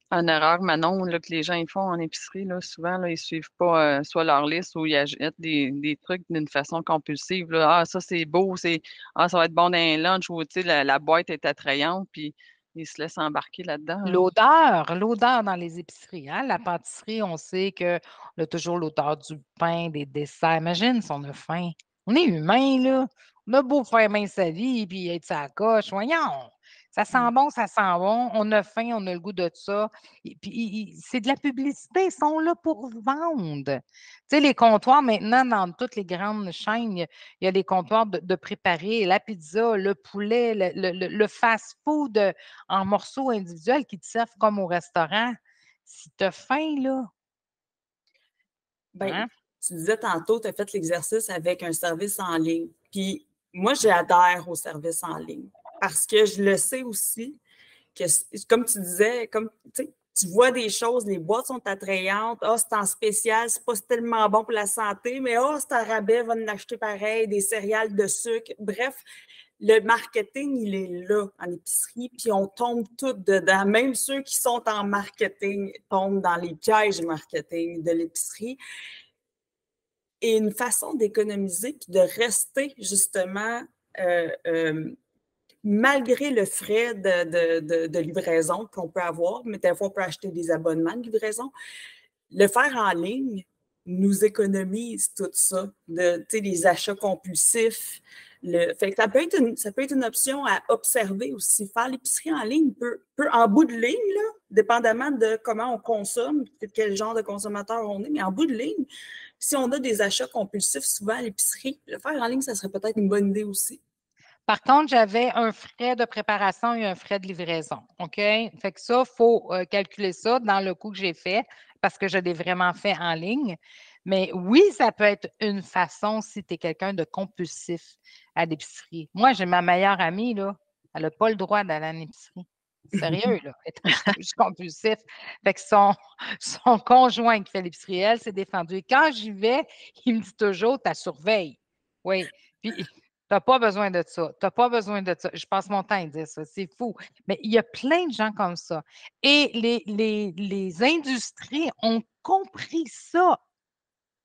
En erreur, Manon, là, que les gens ils font en épicerie, là, souvent, là, ils ne suivent pas soit leur liste ou ils achètent des trucs d'une façon compulsive. Là. Ah, ça, c'est beau, ça va être bon dans un lunch ou la boîte est attrayante, puis ils se laissent embarquer là-dedans. L'odeur dans les épiceries. Hein? La pâtisserie, on sait qu'on a toujours l'odeur du pain, des desserts. Imagine si on a faim. On est humain, là. On a beau faire mince sa vie puis être sa coche. Voyons. Ça sent bon, ça sent bon. On a faim, on a le goût de ça. Et puis, c'est de la publicité. Ils sont là pour vendre. Tu sais, les comptoirs, maintenant, dans toutes les grandes chaînes, il y a des comptoirs de préparer la pizza, le poulet, le fast-food en morceaux individuels qui te servent comme au restaurant. Si tu as faim, là. Ben, tu disais tantôt, tu as fait l'exercice avec un service en ligne. Puis moi, j'adhère au service en ligne parce que je le sais aussi que, comme tu disais, tu vois des choses, les boîtes sont attrayantes. Ah, c'est en spécial, c'est pas tellement bon pour la santé, mais c'est un rabais, va en acheter pareil, des céréales de sucre. Bref, le marketing, il est là en épicerie, puis on tombe tout dedans. Même ceux qui sont en marketing tombent dans les pièges marketing de l'épicerie. Et une façon d'économiser puis de rester justement malgré le frais de livraison qu'on peut avoir, mais des fois, on peut acheter des abonnements de livraison. Le faire en ligne nous économise tout ça, les achats compulsifs. Fait que ça peut être une option à observer aussi. Faire l'épicerie en ligne peut en bout de ligne, là, dépendamment de comment on consomme, de quel genre de consommateur on est, mais en bout de ligne, si on a des achats compulsifs souvent à l'épicerie, le faire en ligne, ça serait peut-être une bonne idée aussi. Par contre, j'avais un frais de préparation et un frais de livraison. OK? Fait que ça, il faut calculer ça dans le coût que j'ai fait parce que je l'ai vraiment fait en ligne. Mais oui, ça peut être une façon si tu es quelqu'un de compulsif à l'épicerie. Moi, j'ai ma meilleure amie, là, elle n'a pas le droit d'aller à l'épicerie. Sérieux, là. Je suis compulsif. Fait que son conjoint qui fait l'épicerie, elle, s'est défendue. Et quand j'y vais, il me dit toujours, tu surveilles. Oui. Puis T'as pas besoin de ça. T'as pas besoin de ça. Je passe mon temps à dire ça. C'est fou. Mais il y a plein de gens comme ça. Et les industries ont compris ça.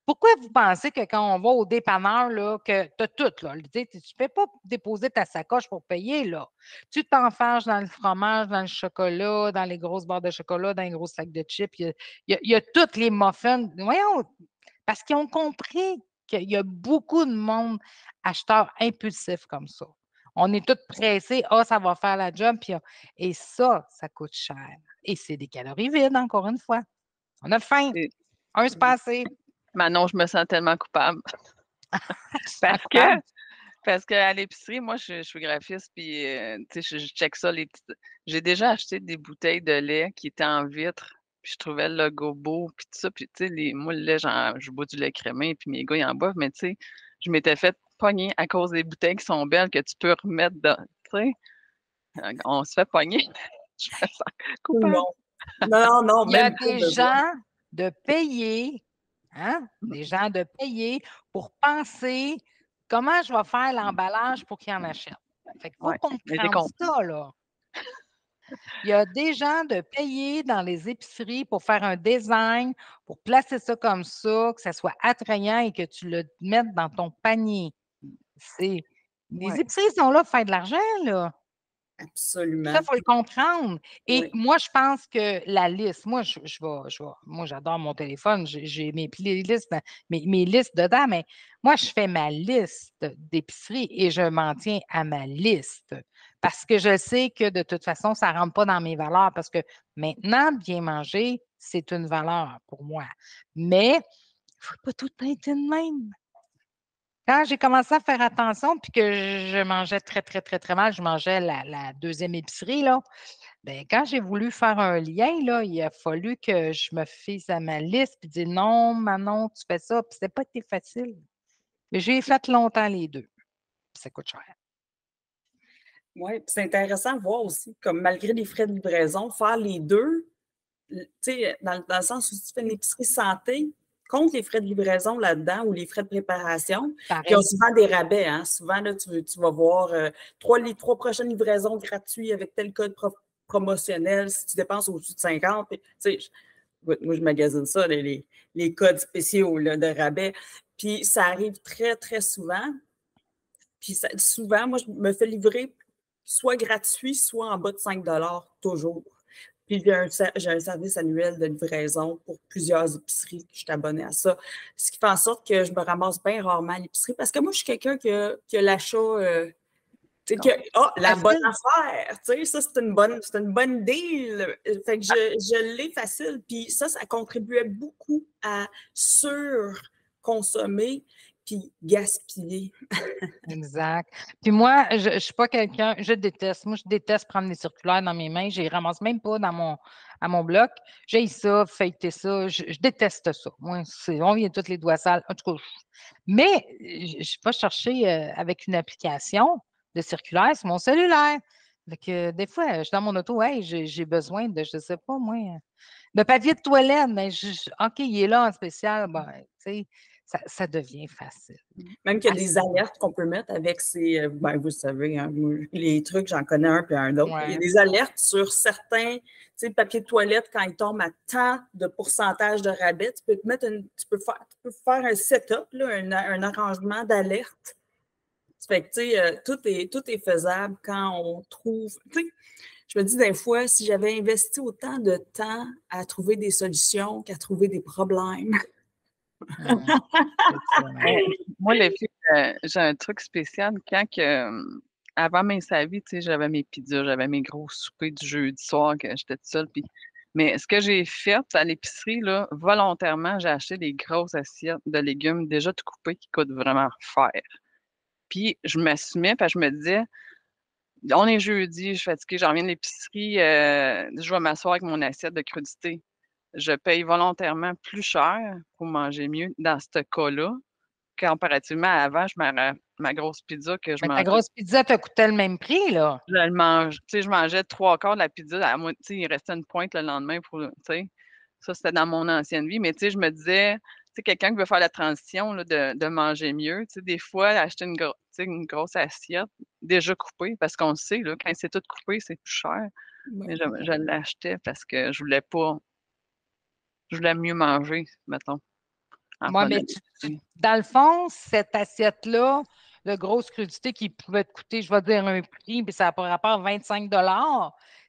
Pourquoi vous pensez que quand on va au dépanneur, là, que tu as tout, là? Tu ne peux pas déposer ta sacoche pour payer, là. Tu t'enfarges dans le fromage, dans le chocolat, dans les grosses barres de chocolat, dans les gros sacs de chips. Il y a toutes les muffins. Voyons, parce qu'ils ont compris qu'il y a beaucoup de monde acheteurs impulsifs comme ça. On est tous pressés. Ah, ça va faire la job. Et ça coûte cher. Et c'est des calories vides, encore une fois. On a faim. Et- Un se passer. Manon, je me sens tellement coupable. Parce qu'à l'épicerie, moi, je suis graphiste, puis tu sais, je check ça. J'ai déjà acheté des bouteilles de lait qui étaient en vitre, puis je trouvais le logo beau, puis tout ça. Puis tu sais, moi, le lait, je bois du lait crémé, puis mes gars, ils en boivent, mais tu sais, je m'étais fait pogner à cause des bouteilles qui sont belles, que tu peux remettre dans. Tu sais, on se fait pogner. Je me sens coupable. Non, Il y a même des gens de payer, hein? Des gens de payer pour penser comment je vais faire l'emballage pour qu'ils en achètent. Fait qu'il faut Ouais, mais j'ai comprendre compris. ça, là. Il y a des gens de payer dans les épiceries pour faire un design, pour placer ça comme ça, que ça soit attrayant et que tu le mettes dans ton panier. Les Ouais, épiceries sont là pour faire de l'argent, là. Ça, absolument. il faut le comprendre. Et Oui. moi, je pense que la liste, moi, moi, j'adore mon téléphone, j'ai mes playlists, mes listes dedans, mais moi, je fais ma liste d'épicerie et je m'en tiens à ma liste parce que je sais que de toute façon, ça ne rentre pas dans mes valeurs parce que maintenant, bien manger, c'est une valeur pour moi. Mais il ne faut pas tout être de même. Quand j'ai commencé à faire attention, puis que je mangeais très, très, très, très mal, je mangeais la deuxième épicerie, là. Bien, quand j'ai voulu faire un lien, là, il a fallu que je me fisse à ma liste puis dire non, Manon, tu fais ça. Puis c'était pas été facile. Mais j'ai fait longtemps les deux. Puis ça coûte cher. Oui, puis c'est intéressant de voir aussi, comme malgré les frais de livraison, faire les deux, tu sais, dans le sens où tu fais une épicerie santé, compte les frais de livraison là-dedans ou les frais de préparation, qui ont Pareil. souvent des rabais. Hein? Souvent, là, tu vas voir les trois prochaines livraisons gratuites avec tel code promotionnel si tu dépenses au-dessus de 50. Tu sais, moi, je magasine ça, les codes spéciaux là, de rabais. Puis ça arrive très, très souvent. Puis souvent, moi, je me fais livrer soit gratuit, soit en bas de 5 toujours. Puis j'ai un service annuel de livraison pour plusieurs épiceries. Je suis abonnée à ça. Ce qui fait en sorte que je me ramasse bien rarement à l'épicerie parce que moi, je suis quelqu'un qui a l'achat. La bonne affaire, tu sais, ça, c'est une bonne deal. Fait que je l'ai facile. Puis ça contribuait beaucoup à surconsommer puis gaspiller. Exact. Puis moi, je ne suis pas quelqu'un, je déteste. Moi, je déteste prendre des circulaires dans mes mains. Je les ramasse même pas à mon bloc. J'ai ça, feuilleter ça. Je déteste ça. Moi, on vient tous les doigts sales. En tout cas, mais je ne suis pas chercher avec une application de circulaire sur mon cellulaire. Fait que, des fois, je suis dans mon auto, hey, j'ai besoin de, je ne sais pas, moi, de papier de toilette, mais OK, il est là en spécial. Ben, tu sais, ça devient facile. Même qu'il y a des alertes qu'on peut mettre avec ces, vous savez, hein, les trucs, j'en connais un puis un autre. Ouais. Il y a des alertes sur certains, tu sais, papier de toilette, quand il tombe à tant de pourcentage de rabais, tu peux faire un setup, là, un arrangement d'alerte. Ça fait que, tu sais, tout est faisable quand on trouve, tu sais, je me dis des fois, si j'avais investi autant de temps à trouver des solutions qu'à trouver des problèmes. Moi, les filles, j'ai un truc spécial. Avant mes savis, tu sais, j'avais mes pizzas, j'avais mes gros soupers du jeudi soir que j'étais toute seule. Mais ce que j'ai fait à l'épicerie, là, volontairement, j'ai acheté des grosses assiettes de légumes déjà tout coupés qui coûtent vraiment cher. Puis je m'assumais, parce que je me disais, on est jeudi, je suis fatiguée, j'en reviens de l'épicerie, je vais m'asseoir avec mon assiette de crudité. Je paye volontairement plus cher pour manger mieux dans ce cas-là, comparativement à avant, ma grosse pizza que je Mais ta mangeais. grosse pizza t'a coûté le même prix, là. Je mangeais 3/4 de la pizza, il restait une pointe le lendemain pour, tu sais. Ça, c'était dans mon ancienne vie. Mais tu sais, je me disais, tu sais, quelqu'un qui veut faire la transition là, de manger mieux, tu sais, des fois, acheter une grosse assiette déjà coupée, parce qu'on le sait, là, quand c'est tout coupé, c'est plus cher. Ouais. Mais je l'achetais parce que je voulais mieux manger, mettons, en Moi, prenant mais l'épicerie. dans le fond, cette assiette-là, de grosse crudité qui pouvait te coûter, je vais dire un prix, puis ça n'a pas rapport à 25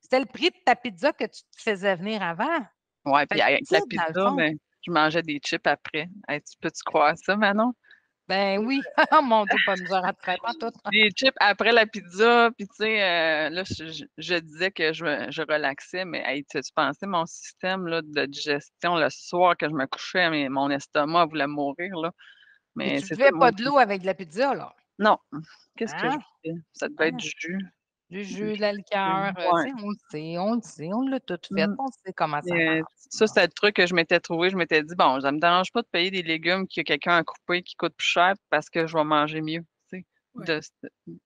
c'était le prix de ta pizza que tu te faisais venir avant. Ouais, Fait puis que avec ça, la dans le pizza, fond, ben, je mangeais des chips après. Hey, peux-tu croire ça, Manon? ben oui. Oh mon Dieu, pas de misère à te faire, pas tout. Des chips après la pizza, puis tu sais, là, je disais que je relaxais, mais hey, tu pensais mon système là, de digestion le soir que je me couchais, mais mon estomac voulait mourir, là. Et Mais tu c'est ça, buvais pas de l'eau avec de la pizza, là. Non. Qu'est-ce que je Hein? fais? Ça devait être Hein? du jus. Du Du jus, de la liqueur, tu Ouais. sais, on le sait, on l'a tout fait, Mm. on sait comment ça marche. Ça, c'était le truc que je m'étais trouvé. Je m'étais dit, bon, ça me dérange pas de payer des légumes que quelqu'un a coupés qui coûtent plus cher parce que je vais manger mieux, tu sais, Ouais. de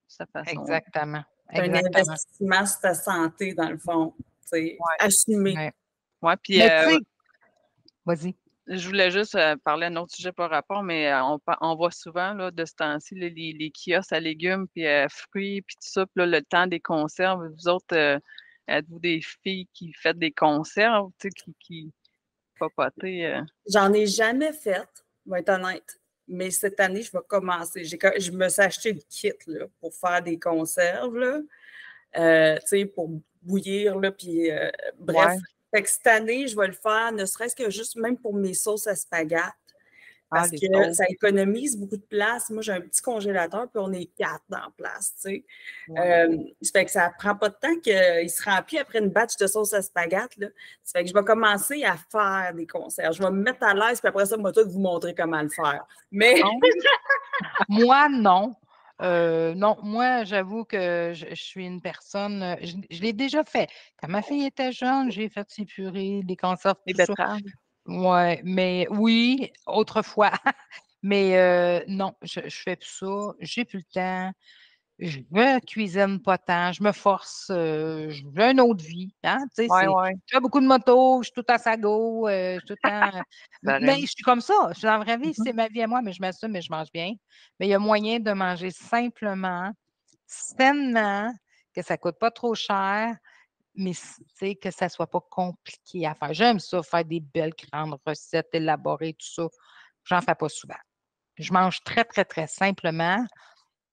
cette façon-là. Exactement. C'est un Exactement. investissement sur ta santé, dans le fond. C'est Ouais. assumé. Ouais. Ouais, puis Mais tu sais, vas-y. je voulais juste parler d'un autre sujet par rapport, mais on voit souvent là, de ce temps-ci les kiosques à légumes puis fruits puis tout ça, puis là, le temps des conserves. Vous autres, êtes-vous des filles qui faites des conserves, tu sais, qui papotez? J'en ai jamais fait, je vais être honnête. Mais cette année, je vais commencer. Je me suis acheté le kit là, pour faire des conserves, là. Tu sais, pour bouillir, là, puis bref. Ouais. Fait que cette année, je vais le faire, ne serait-ce que juste même pour mes sauces à spaghetti, Ah, parce les que sauces. ça économise beaucoup de place. Moi, j'ai un petit congélateur, puis on est 4 dans la place, tu sais. Ouais. Ça fait que ça prend pas de temps qu'il se remplit après une batch de sauce à spaghetti, là. Ça fait que je vais commencer à faire des conserves. Je vais me mettre à l'aise, puis après ça, je vais tout vous montrer comment le faire. Mais Moi, non. Non, moi, j'avoue que je suis une personne, je l'ai déjà fait. Quand ma fille était jeune, j'ai fait ses purées, des conserves, Les tout ça. betteraves. Ouais, mais oui, autrefois. Mais non, je fais plus ça. J'ai plus le temps. Je me cuisine pas tant. Je me force. Je veux une autre vie. Hein? Tu sais, Ouais, ouais. je fais beaucoup de motos. Je suis tout le temps sago. Je suis tout le temps. Mais Pareil. je suis comme ça. Je suis dans la vraie vie. Mhm. C'est ma vie à moi, mais je m'assume et je mange bien. Mais il y a moyen de manger simplement, sainement, que ça coûte pas trop cher, mais tu sais, que ça soit pas compliqué à faire. J'aime ça, faire des belles grandes recettes élaborées, tout ça. J'en fais pas souvent. Je mange très, très, très simplement,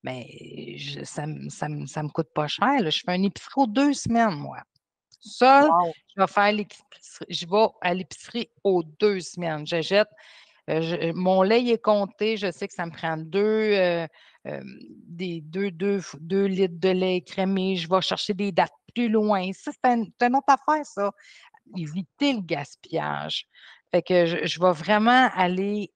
mais ça me coûte pas cher, là. Je fais une épicerie aux 2 semaines, moi. Seule, Wow. je vais à l'épicerie aux 2 semaines. J'achète, mon lait il est compté. Je sais que ça me prend deux litres de lait écrémé. Je vais chercher des dates plus loin. Ça, c'est une autre affaire, ça. Éviter le gaspillage. Fait que je vais vraiment aller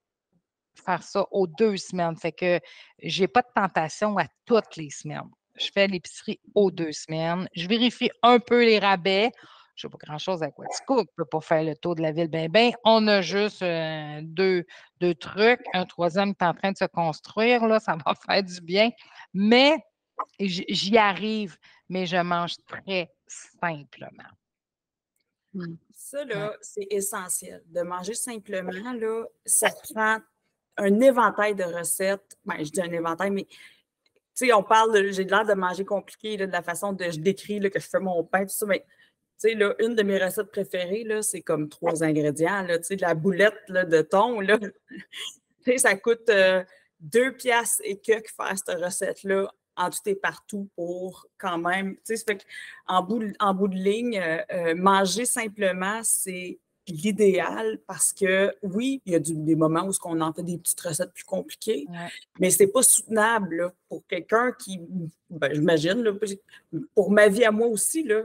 faire ça aux 2 semaines. Fait que j'ai pas de tentation à toutes les semaines. Je fais l'épicerie aux 2 semaines. Je vérifie un peu les rabais. Je n'ai pas grand-chose à Quatico. On ne peut pas faire le tour de la ville ben. On a juste deux trucs. Un troisième qui est en train de se construire. Là, ça va faire du bien. Mais j'y arrive, mais je mange très simplement. ça, là, Ouais. c'est essentiel. De manger simplement, là, ça prend un éventail de recettes. Ben, je dis un éventail, mais tu sais, on parle j'ai l'air de manger compliqué, là, de la façon dont je décris là, que je fais mon pain, tout ça, mais tu sais, là, une de mes recettes préférées, là, c'est comme 3 ingrédients, là, tu sais, de la boulette là, de thon, là. Tu sais, ça coûte 2 piastres et que faire cette recette-là en tout et partout pour quand même, tu sais, ça fait qu'en bout de ligne, manger simplement, c'est l'idéal parce que oui, il y a des moments où on en fait des petites recettes plus compliquées, Ouais. mais c'est pas soutenable là, pour quelqu'un qui, ben, j'imagine, là, pour ma vie à moi aussi, là,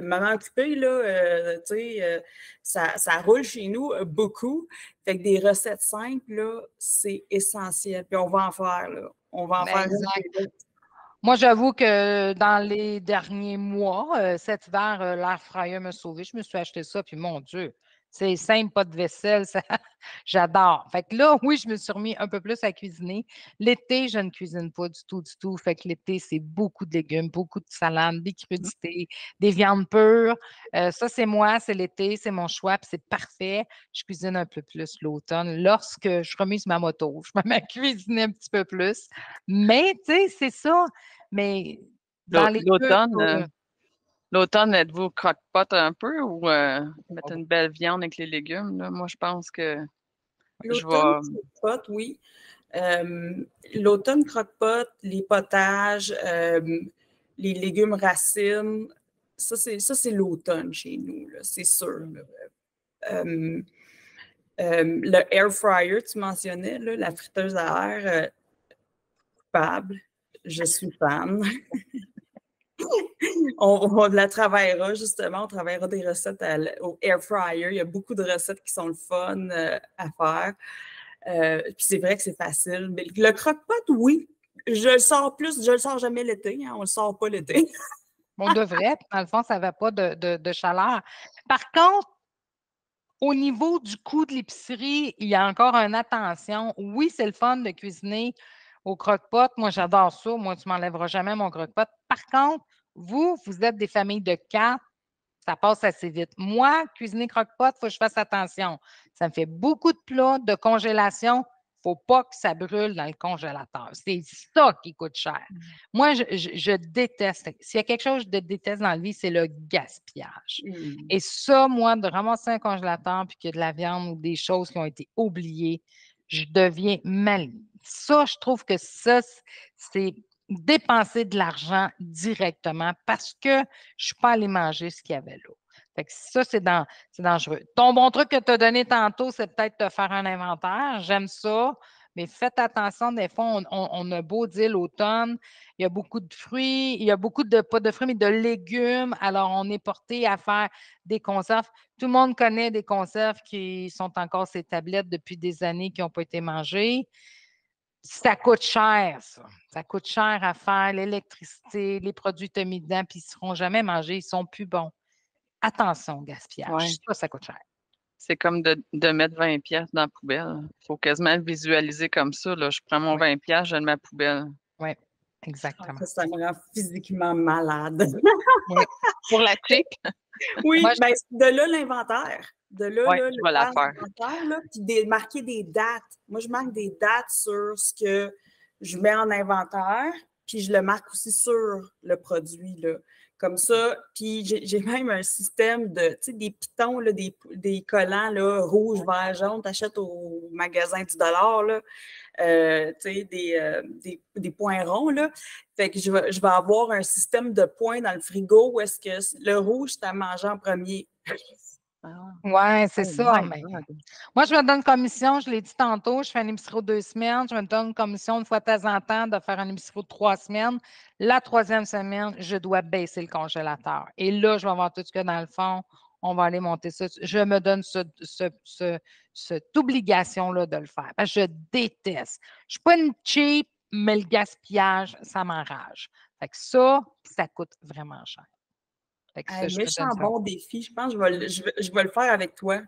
maman occupée, là, tu sais, ça roule chez nous beaucoup. Fait que des recettes simples, là, c'est essentiel. Puis on va en faire, là. On va en faire une Exact. puis l'autre. Moi, j'avoue que dans les derniers mois, cet hiver, l'air fryer m'a sauvé. Je me suis acheté ça, puis mon Dieu, C'est simple, pas de vaisselle, ça, j'adore. Fait que là, oui, je me suis remis un peu plus à cuisiner. L'été, je ne cuisine pas du tout, du tout. Fait que l'été, c'est beaucoup de légumes, beaucoup de salades, des crudités, des viandes pures. Ça, c'est moi, c'est l'été, c'est mon choix, puis c'est parfait. Je cuisine un peu plus l'automne. Lorsque je remise ma moto, je me mets à cuisiner un petit peu plus. Mais, tu sais, c'est ça. Mais dans les trucs, L'automne, êtes-vous croque-pot un peu ou mettre une belle viande avec les légumes? Là? Moi, je pense que je L'automne, vais. croque-pot, oui. L'automne croque-pot, les potages, les légumes racines, ça, c'est l'automne chez nous, là, c'est sûr. Là. Le air fryer, tu mentionnais, là, la friteuse à air, coupable. Je suis fan. On la travaillera, justement. On travaillera des recettes au air fryer. Il y a beaucoup de recettes qui sont le fun à faire. Puis c'est vrai que c'est facile. Mais le croque-pot, oui. Je le sors plus. Je le sors jamais l'été. Hein, on le sort pas l'été. on devrait. Dans le fond, ça n'avait pas de chaleur. Par contre, au niveau du coût de l'épicerie, il y a encore une attention. Oui, c'est le fun de cuisiner au croque-pot. Moi, j'adore ça. Moi, tu ne m'enlèveras jamais mon croque-pot. Par contre, vous êtes des familles de 4. Ça passe assez vite. Moi, cuisiner croque-pot, il faut que je fasse attention. Ça me fait beaucoup de plats, de congélation. Il ne faut pas que ça brûle dans le congélateur. C'est ça qui coûte cher. Moi, je déteste. S'il y a quelque chose que je déteste dans la vie, c'est le gaspillage. Et ça, moi, de ramasser un congélateur puis qu'il y a de la viande ou des choses qui ont été oubliées, je deviens mal. Ça, je trouve que ça, c'est dépenser de l'argent directement parce que je ne suis pas allée manger ce qu'il y avait là. Fait que ça, c'est dangereux. Ton bon truc que tu as donné tantôt, c'est peut-être de faire un inventaire. J'aime ça, mais faites attention. Des fois, on a beau dire l'automne, il y a beaucoup de fruits, il y a beaucoup de, pas de fruits, mais de légumes. Alors, on est porté à faire des conserves. Tout le monde connaît des conserves qui sont encore ces tablettes depuis des années qui n'ont pas été mangées. Ça coûte cher, ça. Ça coûte cher à faire, l'électricité, les produits que tu as mis dedans, puis ils ne seront jamais mangés, ils ne sont plus bons. Attention au gaspillage. Ouais. Ça coûte cher. C'est comme de mettre 20 pièces dans la poubelle. Il faut quasiment le visualiser comme ça. Là. Je prends mon 20 pièces, je le mets à la poubelle. Oui, exactement. Ça me rend physiquement malade. Oui. Pour la chic? Oui, ben, de là l'inventaire. De là, là je vais la faire. Puis marquer des dates. Moi, je marque des dates sur ce que je mets en inventaire, puis je le marque aussi sur le produit, là. Comme ça, puis j'ai même un système de, tu sais, des pitons, là, des collants, là, rouge, vert, jaune, tu achètes au magasin du dollar, là, tu sais, des points ronds, là. Fait que je vais avoir un système de points dans le frigo où est-ce que le rouge, c'est à manger en premier. Oui, c'est ça. Mais moi, je me donne commission, je l'ai dit tantôt, je fais un épicerie aux 2 semaines. Je me donne commission une fois de temps en temps de faire un épicerie aux 3 semaines. La 3e semaine, je dois baisser le congélateur. Et là, je vais avoir tout ce que dans le fond, on va aller monter ça. Je me donne cette obligation-là de le faire. Parce que je déteste. Je ne suis pas une cheap, mais le gaspillage, ça m'enrage. Fait que ça coûte vraiment cher. Méchant bon défi. Je pense que je vais le faire avec toi.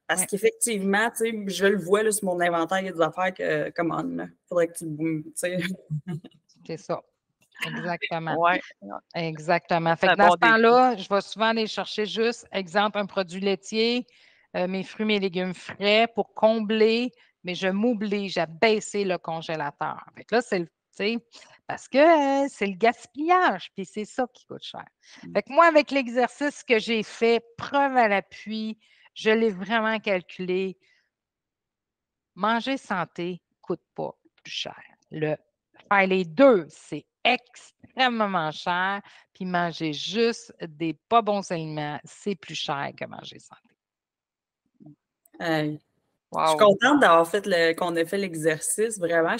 Parce qu'effectivement, tu sais, je le vois là, sur mon inventaire, il y a des affaires que, come on, il faudrait que tu sais. C'est ça. Exactement. Oui. Exactement. Fait que dans ce temps-là, je vais souvent aller chercher juste, exemple, un produit laitier, mes fruits, mes légumes frais pour combler, mais je m'oblige à baisser le congélateur. Fait que là, c'est le, parce que c'est le gaspillage, puis c'est ça qui coûte cher. Fait que moi, avec l'exercice que j'ai fait, preuve à l'appui, je l'ai vraiment calculé. Manger santé ne coûte pas plus cher. Faire les deux, c'est extrêmement cher. Puis manger juste des pas bons aliments, c'est plus cher que manger santé. Wow. Je suis contente d'avoir fait qu'on ait fait l'exercice, vraiment.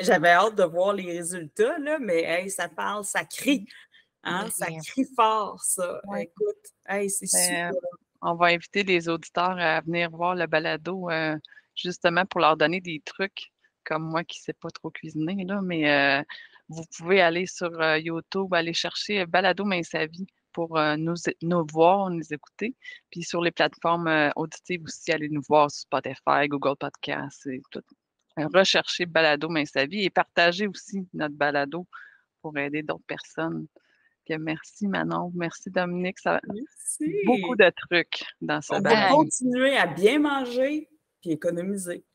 J'avais hâte de voir les résultats, là, mais hey, ça parle, ça crie. Hein? Ça crie fort, ça. Ouais. Écoute, hey, c'est super. On va inviter les auditeurs à venir voir le balado, justement pour leur donner des trucs, comme moi qui ne sais pas trop cuisiner, là, mais vous pouvez aller sur YouTube, aller chercher Balado Mince à Vie pour nous voir, nous écouter. Puis sur les plateformes auditives aussi, allez nous voir sur Spotify, Google Podcasts et tout. Recherchez Balado Main sa vie et partagez aussi notre balado pour aider d'autres personnes. Puis, merci Manon, merci Dominique. Ça Merci. beaucoup de trucs dans ce On va balado. continuer à bien manger puis économiser.